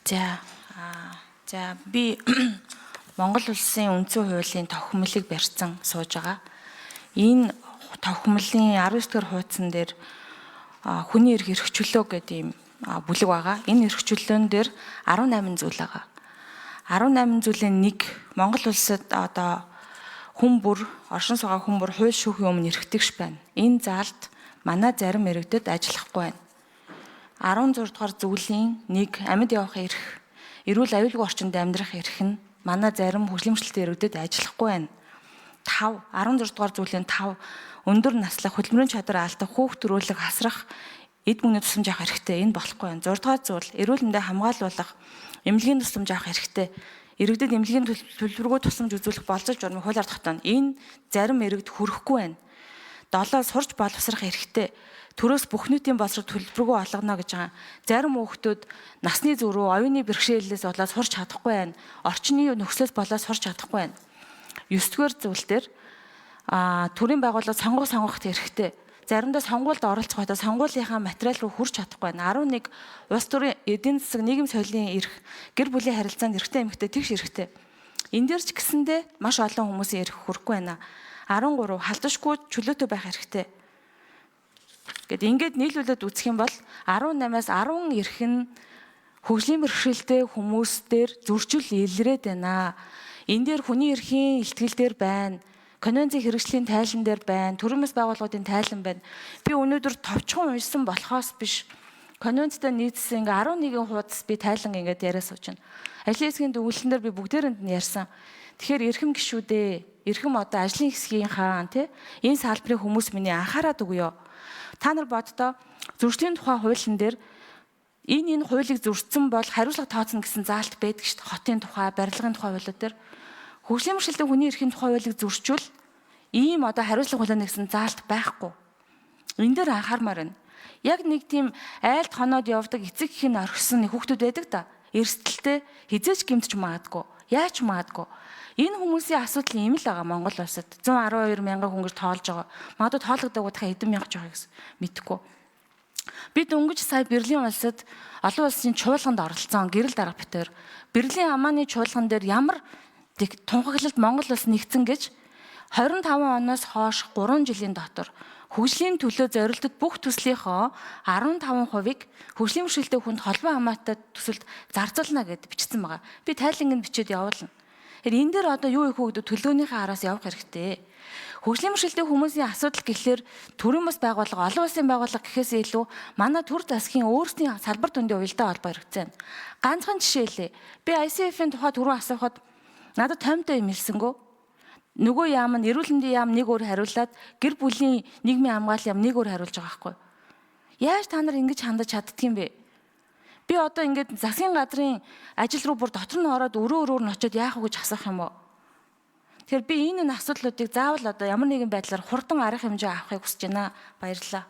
За би Монгол улсын үндсэн хуулийн товхимлыг барьсан сууж байгаа. Энэ товхимлын 19-р хуудсан дээр хүний эрх эрхчлөө гэдэг ийм бүлэг байгаа. Энэ эрхчлөөн дээр 18 зүйл байгаа. 18 зүйлийн нэг Монгол улсад одоо хүн бүр оршин суугаа хүн бүр хууль шүүхийн өмнө эрхтэгш байна. Энэ заалт манай зарим иргэдэд ажиллахгүй байна. 16 дугаар зүйлийн нэг амьд явах эрх, эрүүл аюулгүй орчинд амьдрах эрх нь манай зарим хөдөлмөрчлөлтийн иргэдэд ажиллахгүй байна. 16 дугаар зүйлийн 5 өндөр наслах хөдөлмөрийн чадвар алдах хүүхд төрүүлэх хасрах эд бүхний тусламж авах хэрэгтэй. Энэ болохгүй байна. 6 дугаар зүйл эрүүл мэндэд хамгаалуулах эмнэлгийн тусламж авах хэрэгтэй. Иргэдэд эмнэлгийн төлбөргүй тусламж үзүүлэх болцож журмын хуулиар тогтооно. Энэ зарим иргэд хүрэхгүй байна. 7 сурч боловсрах хэрэгтэй. Төрөөс бүх нийтийн боловсрол төлбөргүй олгоно гэж байгаа. Зарим хүүхдүүд насны зүрх рүү оюуны бэрхшээлээс болоод сурч чадахгүй байна. Орчны нөхцлөөс болоод сурч чадахгүй байна. 9-р зүйл дээр төрийн байгууллага сонгох хэрэгтэй. Заримдаа сонгуульд оролцох байхдаа сонгуулийнхаа материал руу хүрч чадахгүй байна. 11 улс төрийн эдийн засаг нийгэм соёлын эрх, гэр бүлийн харилцаанд эрхтэй эмэгтэй тэгш эрхтэй. Энэ дээр ч гэсэндээ маш олон хүмүүсийн эрх хүрэхгүй байна. 13 халдваршгүй чөлөөтэй байх эрхтэй. Ингээд нийлүүлээд үзэх юм бол 18-аас 10 эрх нь хөгжлийн бэрхшээлтэй хүмүүстээр зөрчил илрээд байна. Энэ дээр хүний эрхийн илтгэл дээр байна. Конвенцийн хэрэгжлийн тайлан дээр байна. Төрийн бас байгууллагуудын тайлан байна. Би өнөөдөр товчхон уншсан болохоос биш. Конвенцтэй нийцсэн ингээ 11 хуудас би тайлан ингээд яриа сууж байна. Ажлын хэсгийн дүгнэлтэн дээр би бүгдээрэнд нь ярьсан. Тэгэхээр эрхэм гишүүдээ, эрхэм одоо ажлын хэсгийн хаан тий энэ салбарын хүмүүс миний анхаарад өгөө. Та нар боддоо зөрчлийн тухай хуулийн дээр энэ хуулийг зөрчсөн бол хариуцлага тооцно гэсэн заалт байдаг шүү дээ. Хотын тухай, барилгын тухай хуулиуд дээр хөгжлийн бэрхшээлтэй хүний эрхийн тухай хуулийг зөрчвөл ийм одоо хариуцлага хуулианы гэсэн заалт байхгүй. Энэ дээр анхаармаар байна. Яг нэг тийм айлд хоноод явдаг эцэг эхийн орхисон хүүхдүүд байдаг да. Эрсдэлтэй хизээч гэмтэж магадгүй. Яаж магадгүй. Энэ хүмүүсийн асуудал ийм л байгаа Монгол улсад. 112 мянган хүн гэж тоолж байгаа. Магадгүй тоологдогдохоо хэдэн мянга ч байгаа гэсэн мэдэхгүй. Бид өнгөж сая Берлин улсад олон улсын чуулганд оролцсон гэрэл дарга битээр Берлин амааны чуулган дээр ямар тунхаглалд Монгол улс нэгдсэн гэж 25 оноос хойш 3 жилийн дотор хөгжлийн төлөө зорилтод бүх төслийнхөө 15%-ыг хөгжлийн бэрхшээлтэй хүнд холбоо хамаатай төсөлд зарцуулна гэд бичсэн байгаа. Би тайланг нь бичээд явуулна. Энэ дээр одоо юу их хөгдөв төлөөнийхөө араас явах хэрэгтэй. Хөгжлийн бэрхшээлтэй хүмүүсийн асуудал гэхлээр төрийн бас байгууллага, олон улсын байгууллага гэхээс илүү манай төр засгийн өөрсдийн салбар дүндийн уялдаа холбоо хэрэгцээ. Ганцхан жишээлээ. Би ICF-ийн тухай түрүү асуухад надад томтой юм хэлсэнгөө. Нөгөө яам нь эрүүл мэндийн яам нэг өөр хариулаад гэр бүлийн нийгмийн хамгаалал яам нэг өөр хариулж байгаа байхгүй. Яаж та нар ингэж хандаж чаддгийм бэ? Би одоо ингээд засгийн газрын ажил руу бүр дотор нь ороод өрөө нь очиод яах вэ гэж асуух юм уу? Тэгэхээр би энэ асуудлуудыг заавал одоо ямар нэгэн байдлаар хурдан арга хэмжээ авахыг хүсэж байна. Баярлалаа.